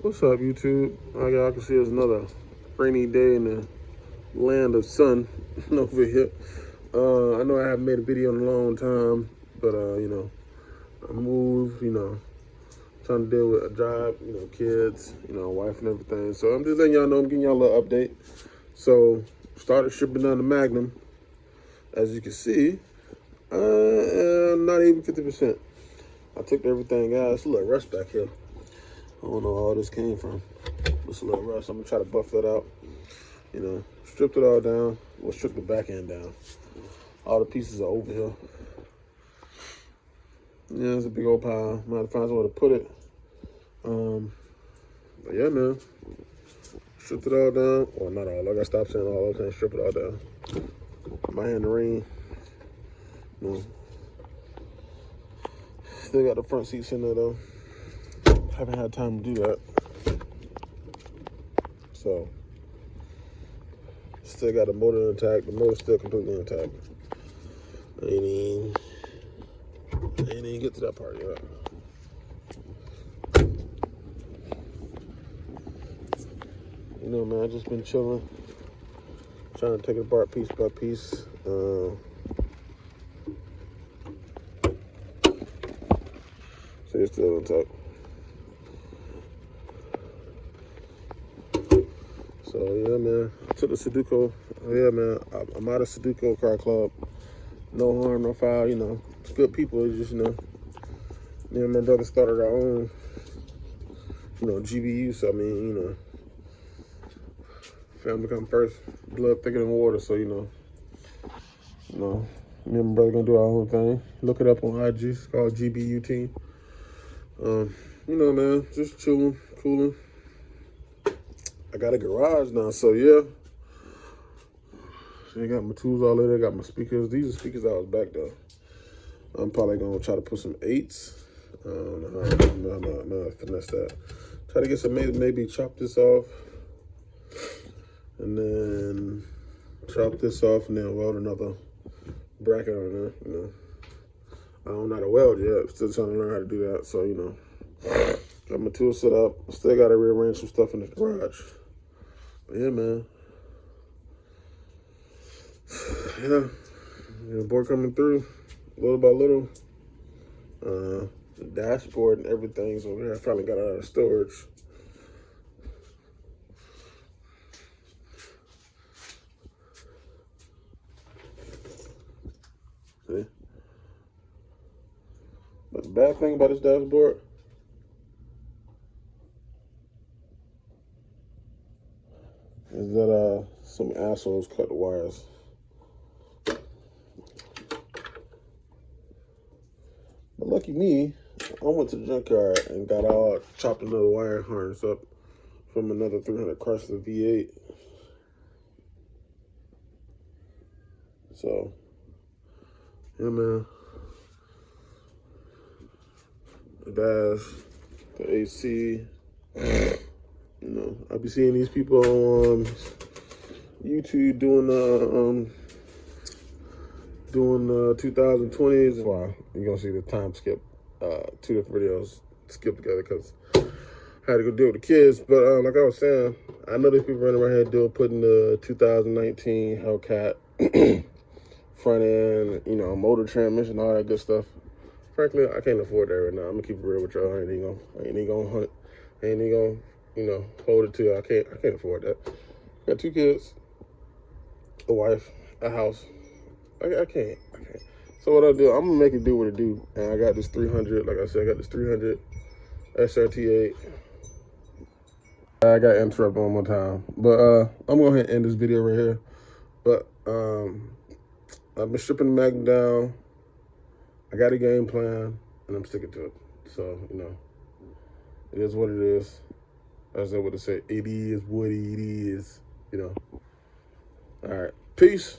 What's up, YouTube? Y'all can see it's another rainy day in the land of sun over here. I know I haven't made a video in a long time, but I moved, trying to deal with a job, kids, wife and everything. So I'm just letting y'all know, I'm giving y'all a little update. So started shipping down to Magnum. As you can see, not even 50%. I took everything out. It's a little rust back here. I don't know where all this came from. It's a little rust. I'm gonna try to buff that out. Stripped it all down. Well, strip the back end down. All the pieces are over here. Yeah, it's a big old pile. I'm gonna find somewhere to put it. But yeah, man. Stripped it all down. Well, not all. I gotta stop saying all. I can't strip it all down. My hand in the rain. Still got the front seats in there though. Haven't had time to do that. So, still got the motor intact. The motor's still completely intact. I ain't even get to that part yet. Man, I just been chilling, trying to take it apart piece by piece. So it's still intact. So yeah, man, I took the Sudoku. Yeah, man, I'm out of Sudoku car club. No harm, no foul. It's good people. It's just me and my brother started our own, GBU. So I mean, family come first, blood thicker than water. So me and my brother gonna do our own thing. Look it up on IG. It's called GBU Team. Man, just chilling, cooling. I got a garage now, so yeah. So I got my tools all there. I got my speakers. These are speakers I was back though. I'm probably gonna try to put some 8s. I don't know how to finesse that. Try to get some maybe chop this off, and then chop this off, and then weld another bracket on there. I don't know how to weld yet. Still trying to learn how to do that. So got my tools set up. Still got to rearrange some stuff in the garage. But yeah, man. Yeah, board coming through little by little. The dashboard and everything's over here. I finally got it out of storage. See? But the bad thing about this dashboard is that some assholes cut the wires. But lucky me, I went to the junkyard and got chopped another wire harness up from another 300 Chrysler V8. So, yeah, man. The dash, the AC. I be seeing these people on YouTube doing 2020s. Wow, you're gonna see the time skip, 2 different videos skip together because I had to go deal with the kids. But like I was saying, I know these people running around here putting the 2019 Hellcat front end, motor transmission, all that good stuff. Frankly, I can't afford that right now. I'm gonna keep it real with y'all. I ain't even gonna hunt. I ain't even gonna, hold it to you. I can't afford that. Got 2 kids, a wife, a house. I can't. So what I do, I'm gonna make it do what it do. And I got this 300, like I said, I got this 300 SRT8. I got interrupted one more time. But I'm gonna go ahead and end this video right here. But I've been stripping the Magnum down. I got a game plan, and I'm sticking to it. So, it is what it is. As I would say, it is what it is, All right, peace.